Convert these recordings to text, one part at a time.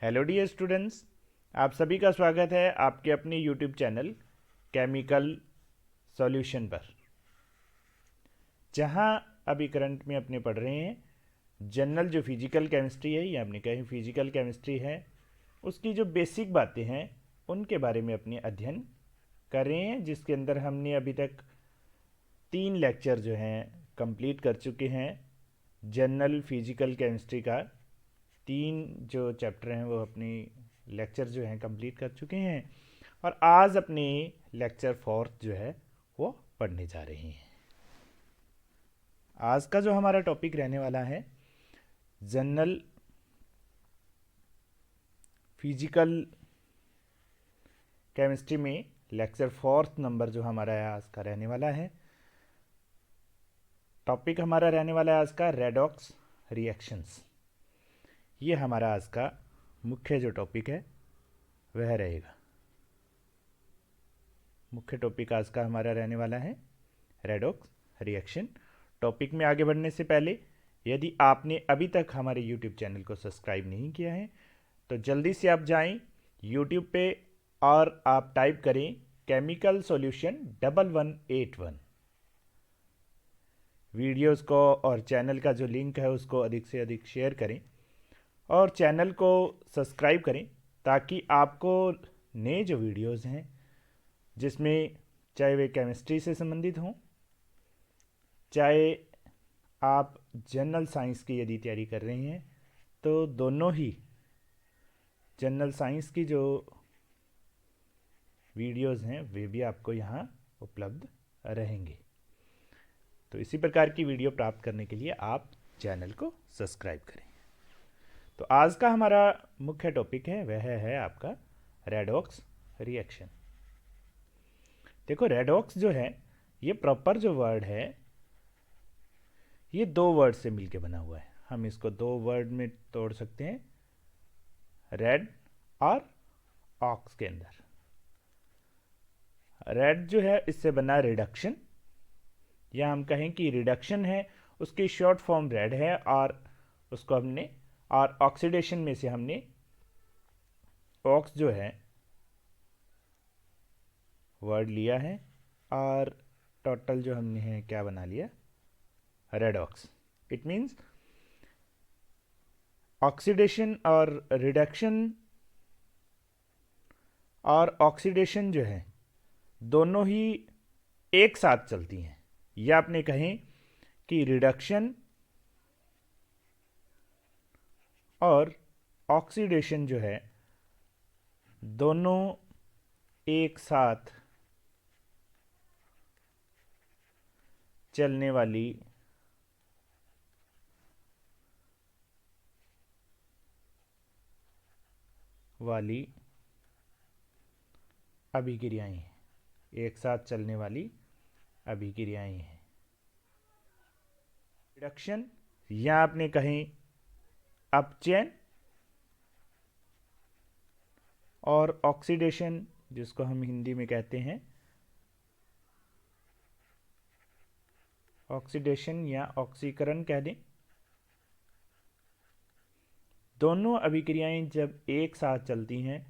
Hello dear students, आप सभी का स्वागत है आपके अपने यूट्यूब चैनल केमिकल सॉल्यूशन पर, जहां अभी करंट में अपने पढ़ रहे हैं जनरल जो फिजिकल केमिस्ट्री है या अपने कहीं फिजिकल केमिस्ट्री है उसकी जो बेसिक बातें हैं उनके बारे में अपने अध्ययन कर रहे हैं, जिसके अंदर हमने अभी तक 3 लेक्चर जो हैं कंप्लीट कर चुके हैं। जनरल फिजिकल केमिस्ट्री का 3 जो चैप्टर हैं वो अपनी लेक्चर जो हैं कंप्लीट कर चुके हैं और आज अपने लेक्चर 4th जो है वो पढ़ने जा रहे हैं। आज का जो हमारा टॉपिक रहने वाला है जनरल फिजिकल केमिस्ट्री में लेक्चर 4th नंबर जो हमारा आज का रहने वाला है। टॉपिक हमारा रहने वाला है आज का रेडॉक्स रिएक्शंस। ये हमारा आज का मुख्य जो टॉपिक है वह रहेगा। मुख्य टॉपिक आज का हमारा रहने वाला है रेडॉक्स रिएक्शन। टॉपिक में आगे बढ़ने से पहले यदि आपने अभी तक हमारे यूट्यूब चैनल को सब्सक्राइब नहीं किया है तो जल्दी से आप जाएं यूट्यूब पे और आप टाइप करें केमिकल सॉल्यूशन 1181। वीडियोस को और चैनल का जो लिंक है उसको अधिक से अधिक शेयर करें और चैनल को सब्सक्राइब करें ताकि आपको नए जो वीडियोस हैं जिसमें चाहे वे केमिस्ट्री से संबंधित हों, चाहे आप जनरल साइंस की यदि तैयारी कर रहे हैं तो दोनों ही जनरल साइंस की जो वीडियोस हैं वे भी आपको यहाँ उपलब्ध रहेंगे। तो इसी प्रकार की वीडियो प्राप्त करने के लिए आप चैनल को सब्सक्राइब करें। तो आज का हमारा मुख्य टॉपिक है वह है आपका रेडॉक्स रिएक्शन। देखो, रेडॉक्स जो है ये प्रॉपर जो वर्ड है ये 2 वर्ड से मिलके बना हुआ है। हम इसको 2 वर्ड में तोड़ सकते हैं, रेड और ऑक्स के अंदर। रेड जो है इससे बना रिडक्शन, या हम कहें कि रिडक्शन है उसकी शॉर्ट फॉर्म रेड है और उसको हमने और ऑक्सीडेशन में से हमने ऑक्स जो है वर्ड लिया है और टोटल जो हमने है क्या बना लिया, रेडॉक्स। इट मीन्स ऑक्सीडेशन और रिडक्शन और ऑक्सीडेशन जो है दोनों ही एक साथ चलती हैं, या आपने कहें कि रिडक्शन और ऑक्सीडेशन जो है दोनों एक साथ चलने वाली अभिक्रियाएं हैं, एक साथ चलने वाली अभिक्रियाएं हैं। रिडक्शन या आपने कहें अपचयन और ऑक्सीडेशन जिसको हम हिंदी में कहते हैं ऑक्सीडेशन या ऑक्सीकरण कह दें, दोनों अभिक्रियाएं जब एक साथ चलती हैं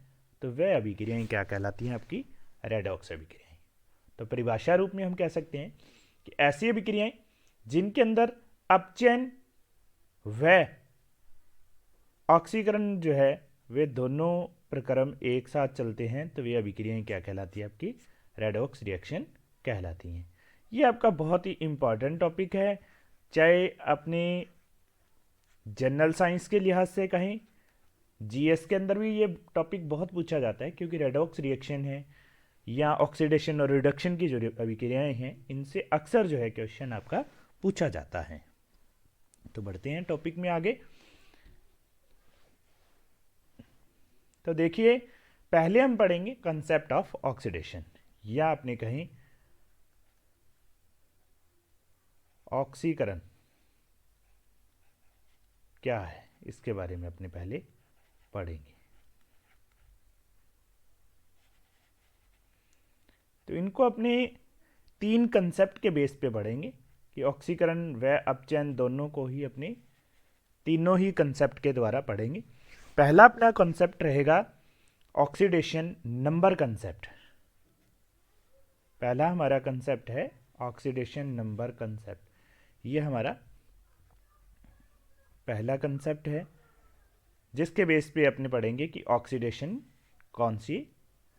तो वह अभिक्रियाएं क्या कहलाती हैं, आपकी रेडॉक्स अभिक्रियाएं। तो परिभाषा रूप में हम कह सकते हैं कि ऐसी अभिक्रियाएं जिनके अंदर अपचयन व ऑक्सीकरण जो है वे दोनों प्रक्रम एक साथ चलते हैं तो वे अभिक्रियाएं क्या कहलाती है, आपकी रेडॉक्स रिएक्शन कहलाती हैं। ये आपका बहुत ही इंपॉर्टेंट टॉपिक है, चाहे अपने जनरल साइंस के लिहाज से कहें, जीएस के अंदर भी ये टॉपिक बहुत पूछा जाता है क्योंकि रेडॉक्स रिएक्शन है या ऑक्सीडेशन और रिडक्शन की जो अभिक्रियाएं हैं इनसे अक्सर जो है क्वेश्चन आपका पूछा जाता है। तो बढ़ते हैं टॉपिक में आगे। तो देखिए, पहले हम पढ़ेंगे कंसेप्ट ऑफ ऑक्सीडेशन, या आपने कहें ऑक्सीकरण क्या है, इसके बारे में अपने पहले पढ़ेंगे। तो इनको अपने 3 कंसेप्ट के बेस पे पढ़ेंगे कि ऑक्सीकरण व अपचयन दोनों को ही अपने तीनों ही कंसेप्ट के द्वारा पढ़ेंगे। पहला अपना कॉन्सेप्ट रहेगा ऑक्सीडेशन नंबर कंसेप्ट। पहला हमारा कंसेप्ट है ऑक्सीडेशन नंबर कंसेप्ट। ये हमारा पहला कंसेप्ट है जिसके बेस पे अपने पढ़ेंगे कि ऑक्सीडेशन कौन सी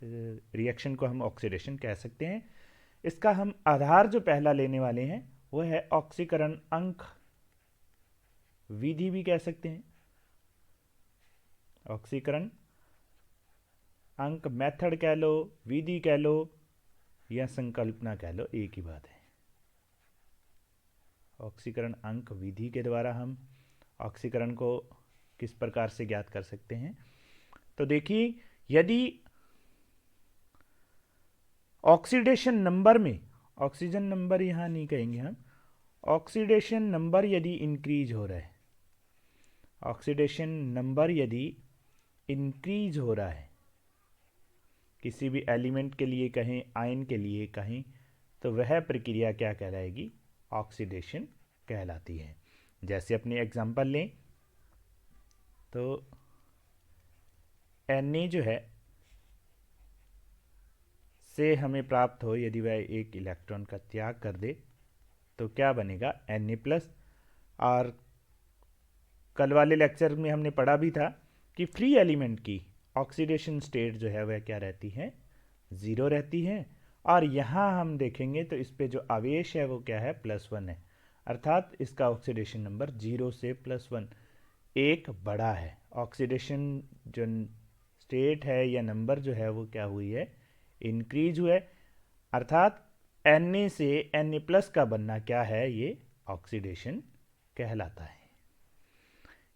रिएक्शन को हम ऑक्सीडेशन कह सकते हैं। इसका हम आधार जो पहला लेने वाले हैं वो है ऑक्सीकरण अंक विधि भी कह सकते हैं। ऑक्सीकरण अंक मेथड कह लो, विधि कह लो या संकल्पना कह लो, एक ही बात है। ऑक्सीकरण अंक विधि के द्वारा हम ऑक्सीकरण को किस प्रकार से ज्ञात कर सकते हैं। तो देखिए, यदि ऑक्सीडेशन नंबर में, ऑक्सीजन नंबर यहां नहीं कहेंगे हम, ऑक्सीडेशन नंबर यदि इंक्रीज हो रहा है, ऑक्सीडेशन नंबर यदि इंक्रीज हो रहा है किसी भी एलिमेंट के लिए कहें, आयन के लिए कहें, तो वह प्रक्रिया क्या कहलाएगी? ऑक्सीडेशन कहलाती है। जैसे अपने एग्जांपल लें तो Na जो है से हमें प्राप्त हो, यदि वह एक इलेक्ट्रॉन का त्याग कर दे तो क्या बनेगा? Na+। और कल वाले लेक्चर में हमने पढ़ा भी था कि फ्री एलिमेंट की ऑक्सीडेशन स्टेट जो है वह क्या रहती है? 0 रहती है। और यहाँ हम देखेंगे तो इस पे जो आवेश है वो क्या है? +1 है। अर्थात इसका ऑक्सीडेशन नंबर 0 से +1 एक बड़ा है। ऑक्सीडेशन जो स्टेट है या नंबर जो है वो क्या हुई है? इंक्रीज हुआ है। अर्थात Na से Na+ का बनना क्या है? ये ऑक्सीडेशन कहलाता है।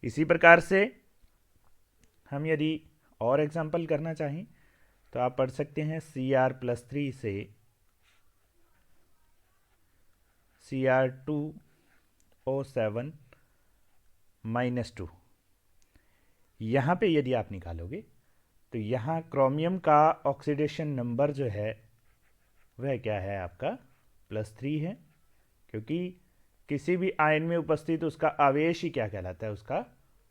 इसी प्रकार से हम यदि और एग्जाम्पल करना चाहें तो आप पढ़ सकते हैं Cr+3 से Cr2O7-2। यहाँ पे यदि आप निकालोगे तो यहाँ क्रोमियम का ऑक्सीडेशन नंबर जो है वह क्या है? आपका +3 है, क्योंकि किसी भी आयन में उपस्थित उसका आवेश ही क्या कहलाता है? उसका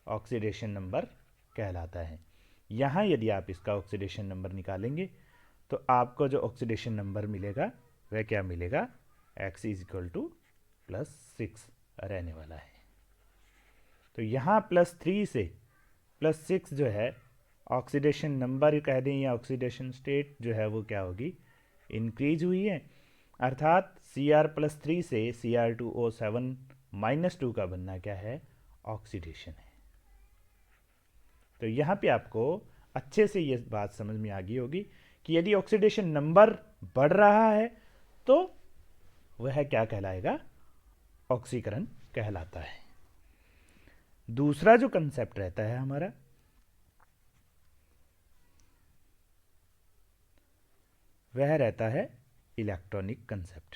ऑक्सीडेशन नंबर कहलाता है। यहाँ यदि आप इसका ऑक्सीडेशन नंबर निकालेंगे तो आपको जो ऑक्सीडेशन नंबर मिलेगा वह क्या मिलेगा? X = +6 रहने वाला है। तो यहाँ +3 से +6 जो है ऑक्सीडेशन नंबर कह दें या ऑक्सीडेशन स्टेट जो है वो क्या होगी? इंक्रीज हुई है। अर्थात Cr+3 से Cr2O7-2 का बनना क्या है? ऑक्सीडेशन है। तो यहाँ पे आपको अच्छे से ये बात समझ में आ गई होगी कि यदि ऑक्सीडेशन नंबर बढ़ रहा है तो वह क्या कहलाएगा? ऑक्सीकरण कहलाता है। दूसरा जो कंसेप्ट रहता है हमारा वह रहता है इलेक्ट्रॉनिक कंसेप्ट।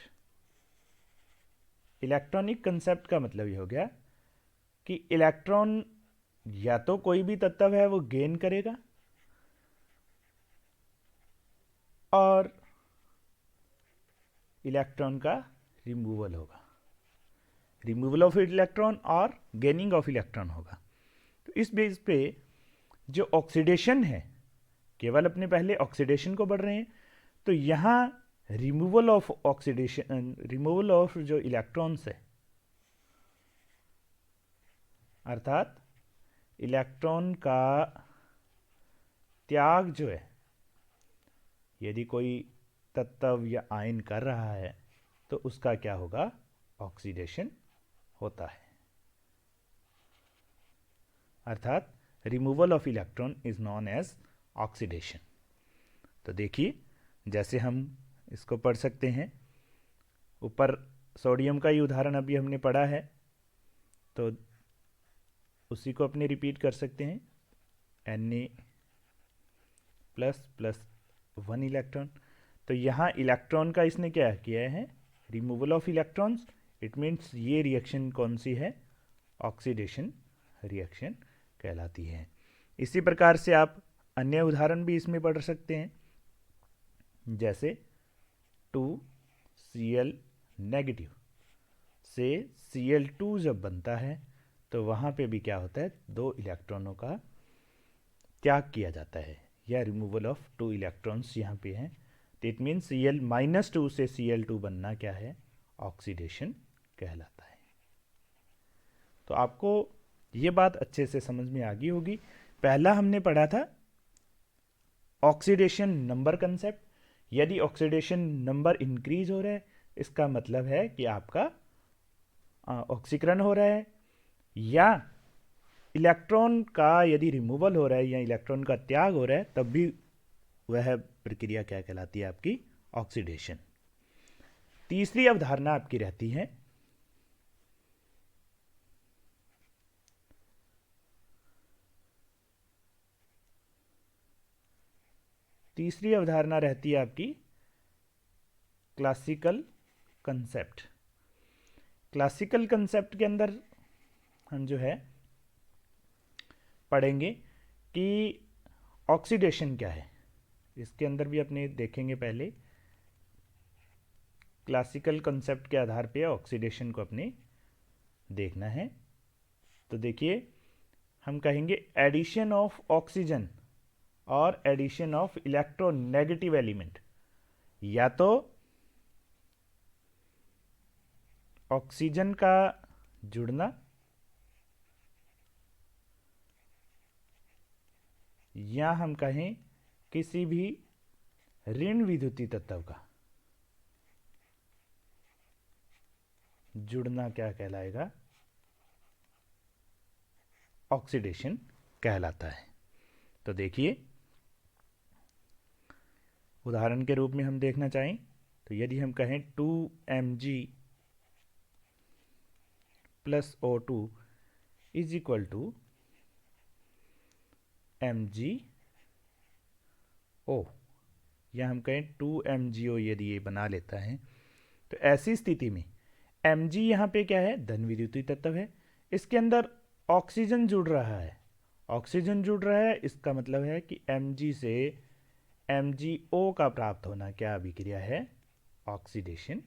इलेक्ट्रॉनिक कंसेप्ट का मतलब ये हो गया कि इलेक्ट्रॉन या तो कोई भी तत्व है वो गेन करेगा और इलेक्ट्रॉन का रिमूवल होगा, रिमूवल ऑफ इलेक्ट्रॉन और गेनिंग ऑफ इलेक्ट्रॉन होगा। तो इस बेस पे जो ऑक्सीडेशन है, केवल अपने पहले ऑक्सीडेशन को बढ़ रहे हैं, तो यहाँ removal of oxidation, removal of जो इलेक्ट्रॉन्स है, अर्थात इलेक्ट्रॉन का त्याग जो है, यदि कोई तत्व या आयन कर रहा है तो उसका क्या होगा? ऑक्सीडेशन होता है। अर्थात removal of electron is known as oxidation. तो देखिए, जैसे हम इसको पढ़ सकते हैं, ऊपर सोडियम का ही उदाहरण अभी हमने पढ़ा है तो उसी को अपने रिपीट कर सकते हैं। Na++1 electron. तो यहाँ इलेक्ट्रॉन का इसने क्या किया है? Removal of electrons. It means ये रिएक्शन कौन सी है? ऑक्सीडेशन रिएक्शन कहलाती है। इसी प्रकार से आप अन्य उदाहरण भी इसमें पढ़ सकते हैं, जैसे 2Cl- से Cl2 जब बनता है तो वहाँ पे भी क्या होता है? 2 इलेक्ट्रॉनों का त्याग किया जाता है, या रिमूवल ऑफ 2 इलेक्ट्रॉन्स यहाँ पे हैं, तो इट मीन Cl-2 से Cl2 बनना क्या है, ऑक्सीडेशन कहलाता है। तो आपको ये बात अच्छे से समझ में आ गई होगी। पहला हमने पढ़ा था ऑक्सीडेशन नंबर कंसेप्ट। यदि ऑक्सीडेशन नंबर इंक्रीज हो रहा है, इसका मतलब है कि आपका ऑक्सीकरण हो रहा है, या इलेक्ट्रॉन का यदि रिमूवल हो रहा है या इलेक्ट्रॉन का त्याग हो रहा है, तब भी वह प्रक्रिया क्या कहलाती है, आपकी ऑक्सीडेशन। तीसरी अवधारणा आपकी रहती है आपकी क्लासिकल कंसेप्ट। क्लासिकल कंसेप्ट के अंदर हम जो है पढ़ेंगे कि ऑक्सीडेशन क्या है। इसके अंदर भी अपने देखेंगे पहले क्लासिकल कंसेप्ट के आधार पे ऑक्सीडेशन को अपने देखना है। तो देखिए, हम कहेंगे एडिशन ऑफ ऑक्सीजन और एडिशन ऑफ इलेक्ट्रोनेगेटिव एलिमेंट, या तो ऑक्सीजन का जुड़ना या हम कहें किसी भी ऋण विद्युतीय तत्व का जुड़ना क्या कहलाएगा, ऑक्सीडेशन कहलाता है। तो देखिए, उदाहरण के रूप में हम देखना चाहें तो यदि हम कहें 2Mg plus O2 is equal to MgO, या हम कहें 2MgO, यदि ये बना लेता है, तो ऐसी स्थिति में Mg यहाँ पे क्या है, धन विद्युतीय तत्व है, इसके अंदर ऑक्सीजन जुड़ रहा है। ऑक्सीजन जुड़ रहा है, इसका मतलब है कि Mg से MgO का प्राप्त होना क्या अभिक्रिया है, ऑक्सीडेशन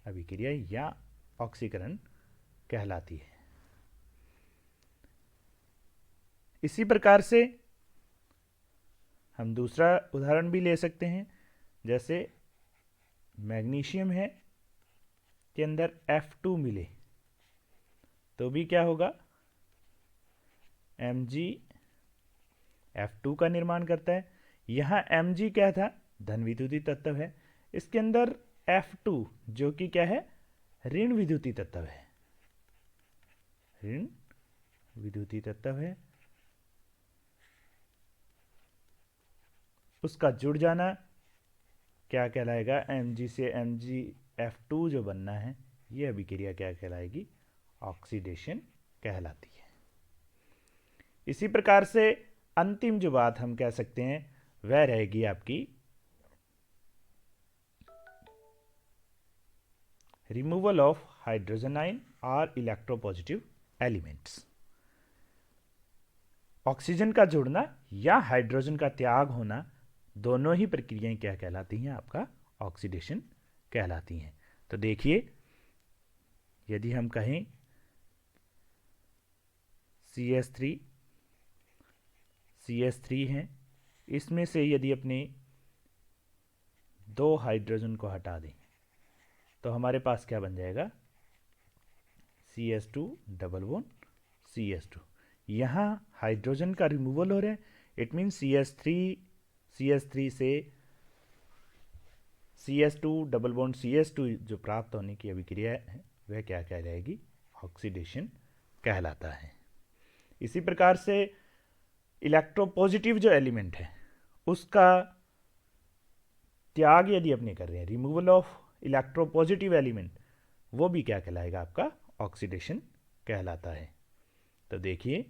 अभिक्रिया या ऑक्सीकरण कहलाती है। इसी प्रकार से हम दूसरा उदाहरण भी ले सकते हैं, जैसे मैग्नीशियम है के अंदर F2 मिले तो भी क्या होगा, Mg F2 का निर्माण करता है। यहाँ Mg क्या था, धन विद्युतीय तत्व है, इसके अंदर F2 जो कि क्या है, ऋण विद्युतीय तत्व है, ऋण विद्युतीय तत्व है, उसका जुड़ जाना क्या कहलाएगा, Mg से MgF2 जो बनना है, ये अभिक्रिया क्या कहलाएगी, ऑक्सीडेशन कहलाती है। इसी प्रकार से अंतिम जो बात हम कह सकते हैं वह रहेगी आपकी रिमूवल ऑफ हाइड्रोजन आयन और इलेक्ट्रोपॉजिटिव एलिमेंट्स। ऑक्सीजन का जुड़ना या हाइड्रोजन का त्याग होना, दोनों ही प्रक्रियाएं क्या कहलाती हैं, आपका ऑक्सीडेशन कहलाती हैं। तो देखिए, यदि हम कहें CH3 हैं, इसमें से यदि अपने 2 हाइड्रोजन को हटा दें तो हमारे पास क्या बन जाएगा, CH2 डबल बॉन्ड CH2। यहाँ हाइड्रोजन का रिमूवल हो रहा है, इट मीन CH3 से CH2 डबल बॉन्ड CH2 जो प्राप्त होने की अभिक्रिया है वह क्या कहलाएगी, ऑक्सीडेशन कहलाता है। इसी प्रकार से इलेक्ट्रोपॉजिटिव जो एलिमेंट है उसका त्याग यदि अपने कर रहे हैं, रिमूवल ऑफ इलेक्ट्रोपॉजिटिव एलिमेंट, वो भी क्या कहलाएगा, आपका ऑक्सीडेशन कहलाता है। तो देखिए,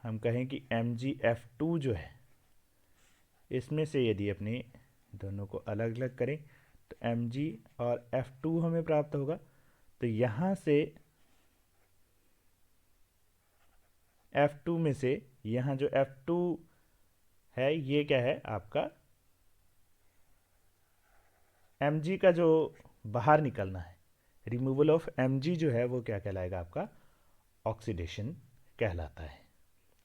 हम कहें कि MgF2 जो है, इसमें से यदि अपने दोनों को अलग अलग करें तो Mg और F2 हमें प्राप्त होगा। तो यहाँ से F2 में से यहाँ जो F2 है ये क्या है, आपका Mg का जो बाहर निकलना है, रिमूवल ऑफ Mg जो है वो क्या कहलाएगा, आपका ऑक्सीडेशन कहलाता है।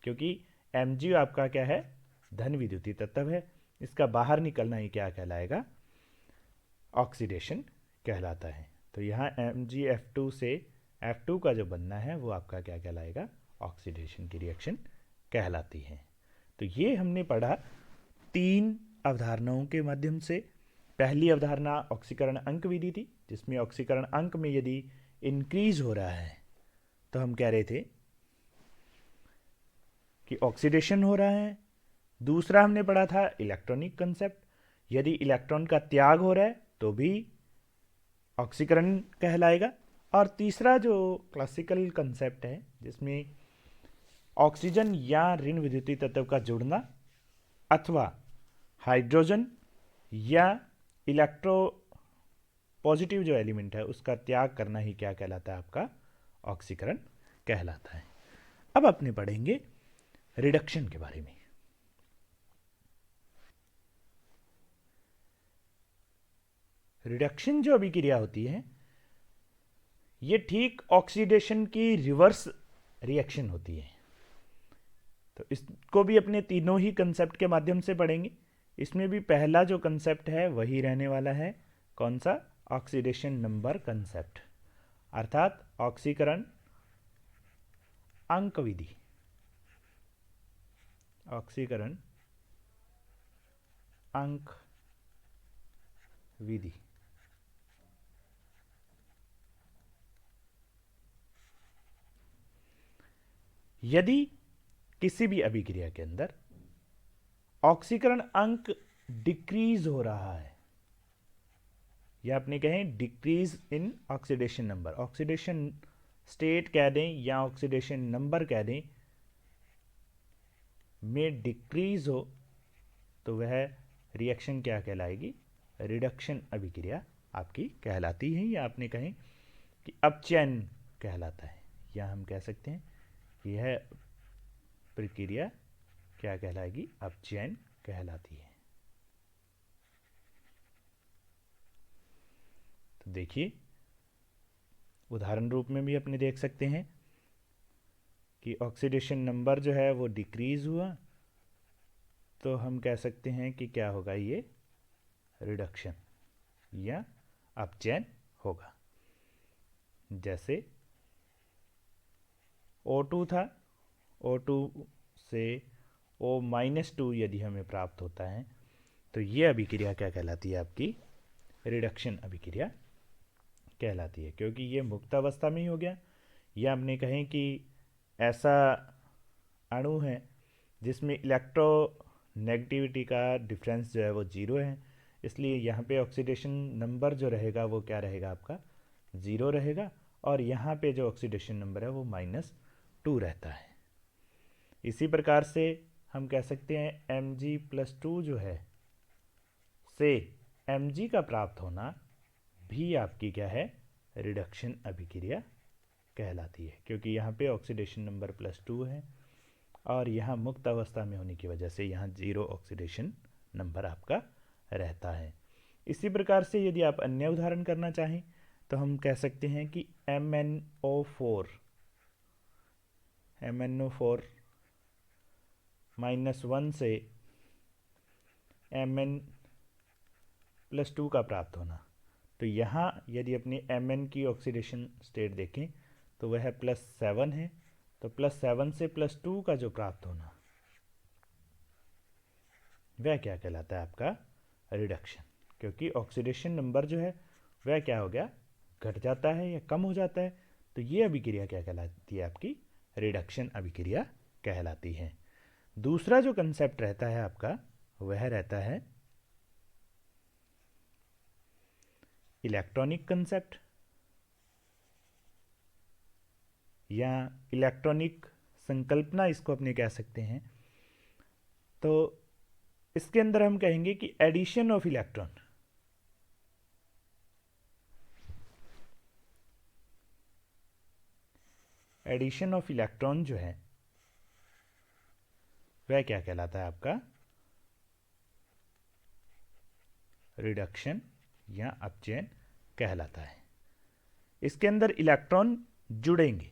क्योंकि Mg आपका क्या है, धन विद्युतीय तत्व है, इसका बाहर निकलना ही क्या कहलाएगा, ऑक्सीडेशन कहलाता है। तो यहाँ MgF2 से F2 का जो बनना है वो आपका क्या कहलाएगा, ऑक्सीडेशन की रिएक्शन कहलाती है। तो ये हमने पढ़ा 3 अवधारणाओं के माध्यम से। पहली अवधारणा ऑक्सीकरण अंक विधि थी, जिसमें ऑक्सीकरण अंक में यदि इंक्रीज हो रहा है तो हम कह रहे थे कि ऑक्सीडेशन हो रहा है। दूसरा हमने पढ़ा था इलेक्ट्रॉनिक कंसेप्ट, यदि इलेक्ट्रॉन का त्याग हो रहा है तो भी ऑक्सीकरण कहलाएगा। और तीसरा जो क्लासिकल कंसेप्ट है, जिसमें ऑक्सीजन या ऋण विद्युतीय तत्व का जुड़ना अथवा हाइड्रोजन या इलेक्ट्रो पॉजिटिव जो एलिमेंट है उसका त्याग करना ही क्या कहलाता है, आपका ऑक्सीकरण कहलाता है। अब अपने पढ़ेंगे रिडक्शन के बारे में। रिडक्शन जो अभिक्रिया होती है ये ठीक ऑक्सीडेशन की रिवर्स रिएक्शन होती है। तो इसको भी अपने तीनों ही कंसेप्ट के माध्यम से पढ़ेंगे। इसमें भी पहला जो कंसेप्ट है वही रहने वाला है, कौन सा, ऑक्सीडेशन नंबर कंसेप्ट, अर्थात ऑक्सीकरण अंक विधि। ऑक्सीकरण अंक विधि। यदि किसी भी अभिक्रिया के अंदर ऑक्सीकरण अंक डिक्रीज हो रहा है, या अपने कहें decrease in oxidation number, oxidation state कह दें या ऑक्सीडेशन नंबर कह दें, में डिक्रीज हो तो वह रिएक्शन क्या कहलाएगी, रिडक्शन अभिक्रिया आपकी कहलाती है, या आपने कहें कि अपचयन कहलाता है, या हम कह सकते हैं यह प्रक्रिया क्या कहलाएगी, अपचयन कहलाती है। तो देखिए उदाहरण रूप में भी अपने देख सकते हैं कि ऑक्सीडेशन नंबर जो है वो डिक्रीज हुआ, तो हम कह सकते हैं कि क्या होगा, ये रिडक्शन या अपचयन होगा। जैसे O2 था, O2 से O-2 यदि हमें प्राप्त होता है तो ये अभिक्रिया क्या कहलाती है, आपकी रिडक्शन अभिक्रिया कहलाती है, क्योंकि ये मुक्त अवस्था में ही हो गया। या हमने कहें कि ऐसा अणु है जिसमें इलेक्ट्रो नेगेटिविटी का डिफरेंस जो है वो 0 है, इसलिए यहाँ पे ऑक्सीडेशन नंबर जो रहेगा वो क्या रहेगा, आपका 0 रहेगा, और यहाँ पे जो ऑक्सीडेशन नंबर है वो -2 रहता है। इसी प्रकार से हम कह सकते हैं Mg+2 जो है से Mg का प्राप्त होना भी आपकी क्या है, रिडक्शन अभिक्रिया कहलाती है, क्योंकि यहाँ पे ऑक्सीडेशन नंबर +2 है और यहाँ मुक्त अवस्था में होने की वजह से यहाँ 0 ऑक्सीडेशन नंबर आपका रहता है। इसी प्रकार से यदि आप अन्य उदाहरण करना चाहें तो हम कह सकते हैं कि MnO4 -1 से Mn+2 का प्राप्त होना। तो यहाँ यदि अपनी Mn की ऑक्सीडेशन स्टेट देखें तो वह +7 है, तो +7 से +2 का जो प्राप्त होना वह क्या कहलाता है, आपका रिडक्शन, क्योंकि ऑक्सीडेशन नंबर जो है वह क्या हो गया, घट जाता है या कम हो जाता है। तो ये अभिक्रिया क्या कहलाती है, आपकी रिडक्शन अभिक्रिया कहलाती है। दूसरा जो कंसेप्ट रहता है आपका वह रहता है इलेक्ट्रॉनिक कंसेप्ट या इलेक्ट्रॉनिक संकल्पना, इसको अपने कह सकते हैं। तो इसके अंदर हम कहेंगे कि addition of electron, addition of electron जो है वह क्या कहलाता है, आपका रिडक्शन या अपचयन कहलाता है। इसके अंदर इलेक्ट्रॉन जुड़ेंगे,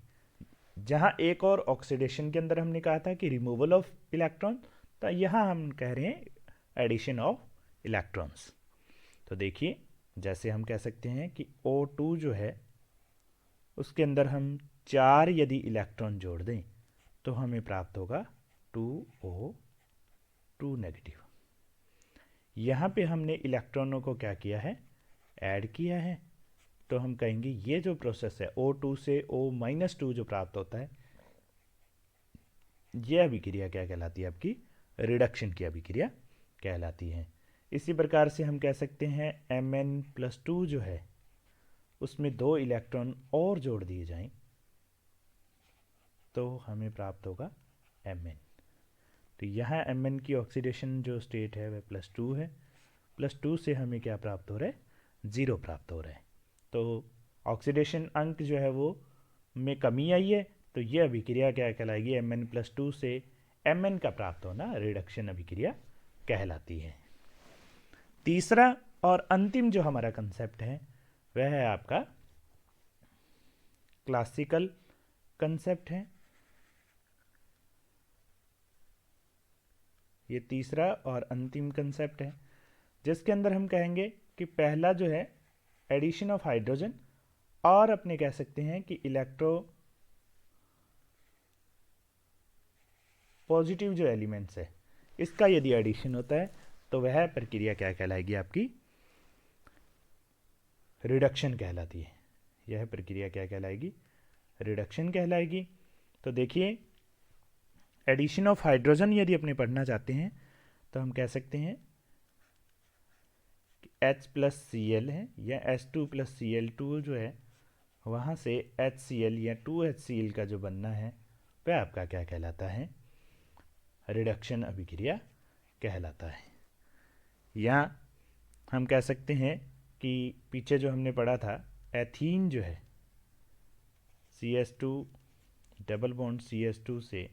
जहाँ एक और ऑक्सीडेशन के अंदर हमने कहा था कि रिमूवल ऑफ इलेक्ट्रॉन, तो यहाँ हम कह रहे हैं एडिशन ऑफ इलेक्ट्रॉन्स। तो देखिए, जैसे हम कह सकते हैं कि O2 जो है उसके अंदर हम 4 यदि इलेक्ट्रॉन जोड़ दें तो हमें प्राप्त होगा 2O2 नेगेटिव। यहाँ पे हमने इलेक्ट्रॉनों को क्या किया है, ऐड किया है। तो हम कहेंगे ये जो प्रोसेस है O2 से O-2 जो प्राप्त होता है, यह अभिक्रिया क्या कहलाती है, आपकी रिडक्शन की अभिक्रिया कहलाती है। इसी प्रकार से हम कह सकते हैं Mn+2 जो है उसमें 2 इलेक्ट्रॉन और जोड़ दिए जाएं तो हमें प्राप्त होगा Mn। तो यहाँ Mn की ऑक्सीडेशन जो स्टेट है वह +2 है। +2 से हमें क्या प्राप्त हो रहा है, 0 प्राप्त हो रहा है। तो ऑक्सीडेशन अंक जो है वो में कमी आई है, तो ये अभिक्रिया क्या कहलाएगी, Mn+2 से Mn का प्राप्त होना रिडक्शन अभिक्रिया कहलाती है। तीसरा और अंतिम जो हमारा कंसेप्ट है वह है आपका क्लासिकल कंसेप्ट है। ये तीसरा और अंतिम कंसेप्ट है जिसके अंदर हम कहेंगे कि पहला जो है एडिशन ऑफ हाइड्रोजन, और अपने कह सकते हैं कि इलेक्ट्रो पॉजिटिव जो एलिमेंट्स है इसका यदि एडिशन होता है तो वह प्रक्रिया क्या कहलाएगी, आपकी रिडक्शन कहलाती है। यह प्रक्रिया क्या कहलाएगी, रिडक्शन कहलाएगी। तो देखिए, एडिशन ऑफ हाइड्रोजन यदि अपने पढ़ना चाहते हैं तो हम कह सकते हैं कि H+Cl है या H2+Cl2 जो है वहाँ से HCl या 2HCl का जो बनना है वह आपका क्या कहलाता है, रिडक्शन अभिक्रिया कहलाता है। या हम कह सकते हैं कि पीछे जो हमने पढ़ा था एथीन जो है CH2 डबल बॉन्ड CH2 से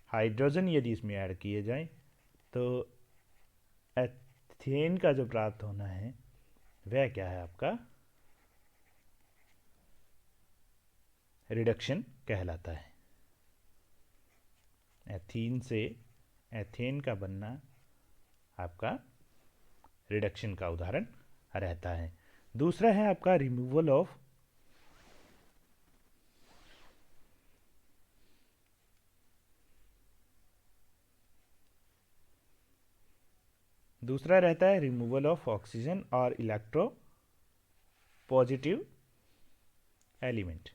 हाइड्रोजन यदि इसमें ऐड किए जाए तो एथेन का जो प्राप्त होना है वह क्या है, आपका रिडक्शन कहलाता है। एथीन से एथेन का बनना आपका रिडक्शन का उदाहरण रहता है। दूसरा है आपका रिमूवल ऑफ दूसरा रहता है रिमूवल ऑफ ऑक्सीजन और electro positive element,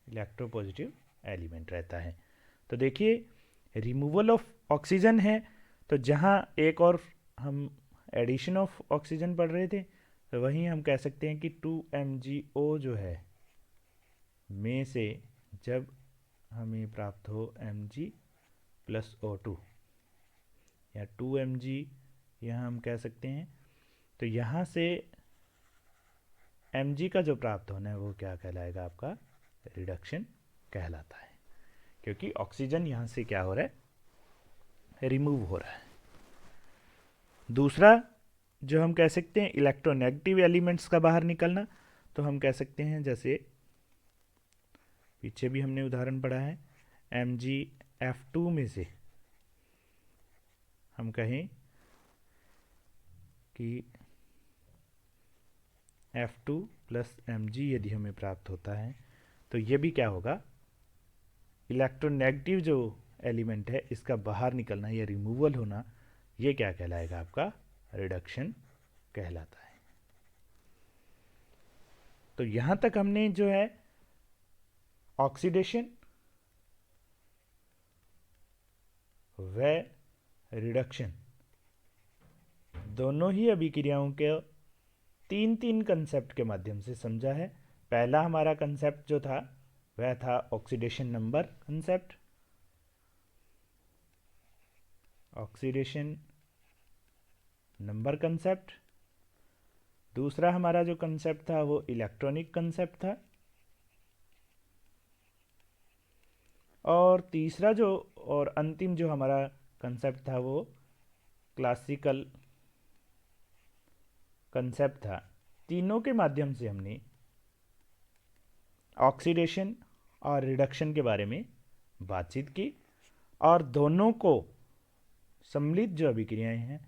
electro positive element रहता है। तो देखिए, रिमूवल ऑफ ऑक्सीजन है तो जहाँ एक और हम एडिशन ऑफ ऑक्सीजन पढ़ रहे थे तो वहीं हम कह सकते हैं कि 2MgO जो है में से जब हमें प्राप्त हो Mg+O2 या 2Mg यहाँ हम कह सकते हैं, तो यहाँ से Mg का जो प्राप्त होना है वो क्या कहलाएगा, आपका रिडक्शन कहलाता है, क्योंकि ऑक्सीजन यहाँ से क्या हो रहा है, रिमूव हो रहा है। दूसरा जो हम कह सकते हैं इलेक्ट्रोनेगेटिव एलिमेंट्स का बाहर निकलना, तो हम कह सकते हैं जैसे पीछे भी हमने उदाहरण पढ़ा है MgF2 में से हम कहें कि F2 प्लस Mg यदि हमें प्राप्त होता है तो ये भी क्या होगा, इलेक्ट्रोनेगेटिव जो एलिमेंट है इसका बाहर निकलना या रिमूवल होना, ये क्या कहलाएगा, आपका रिडक्शन कहलाता है। तो यहाँ तक हमने जो है ऑक्सीडेशन व रिडक्शन दोनों ही अभिक्रियाओं के 3 कंसेप्ट के माध्यम से समझा है। पहला हमारा कंसेप्ट जो था वह था oxidation number concept, oxidation number concept. दूसरा हमारा जो कंसेप्ट था वो इलेक्ट्रॉनिक कंसेप्ट था, और तीसरा जो और अंतिम जो हमारा कंसेप्ट था वो क्लासिकल कंसेप्ट था। तीनों के माध्यम से हमने ऑक्सीडेशन और रिडक्शन के बारे में बातचीत की, और दोनों को सम्मिलित जो अभिक्रियाएं हैं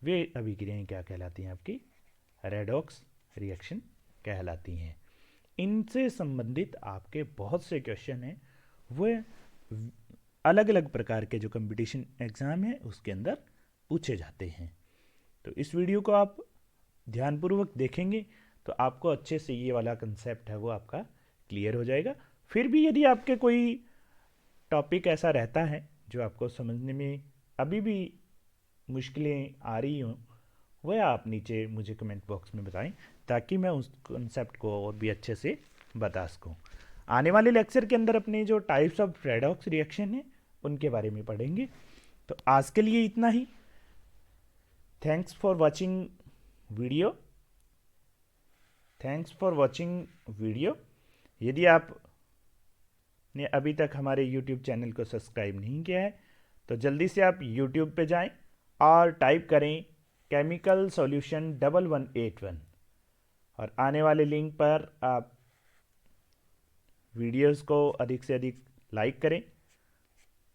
वे अभिक्रियाएं क्या कहलाती हैं? आपकी रेडॉक्स रिएक्शन कहलाती हैं। इनसे संबंधित आपके बहुत से क्वेश्चन हैं, वो अलग अलग प्रकार के जो कंपटीशन एग्ज़ाम है उसके अंदर पूछे जाते हैं। तो इस वीडियो को आप ध्यानपूर्वक देखेंगे तो आपको अच्छे से ये वाला कंसेप्ट है वो आपका क्लियर हो जाएगा। फिर भी यदि आपके कोई टॉपिक ऐसा रहता है जो आपको समझने में अभी भी मुश्किलें आ रही हों, वह आप नीचे मुझे कमेंट बॉक्स में बताएं ताकि मैं उस कंसेप्ट को और भी अच्छे से बता सकूं। आने वाले लेक्चर के अंदर अपने जो टाइप्स ऑफ रेडॉक्स रिएक्शन हैं उनके बारे में पढ़ेंगे। तो आज के लिए इतना ही। Thanks for watching video. यदि आपने अभी तक हमारे YouTube चैनल को सब्सक्राइब नहीं किया है तो जल्दी से आप YouTube पे जाएं और टाइप करें केमिकल सॉल्यूशन 1181, और आने वाले लिंक पर आप वीडियोस को अधिक से अधिक लाइक करें,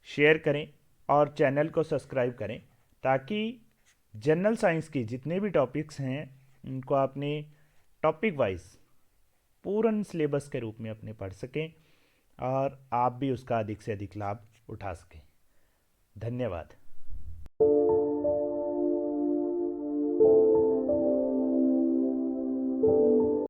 शेयर करें और चैनल को सब्सक्राइब करें ताकि जनरल साइंस की जितने भी टॉपिक्स हैं उनको आपने टॉपिक वाइज पूर्ण सिलेबस के रूप में अपने पढ़ सकें और आप भी उसका अधिक से अधिक लाभ उठा सकें। धन्यवाद।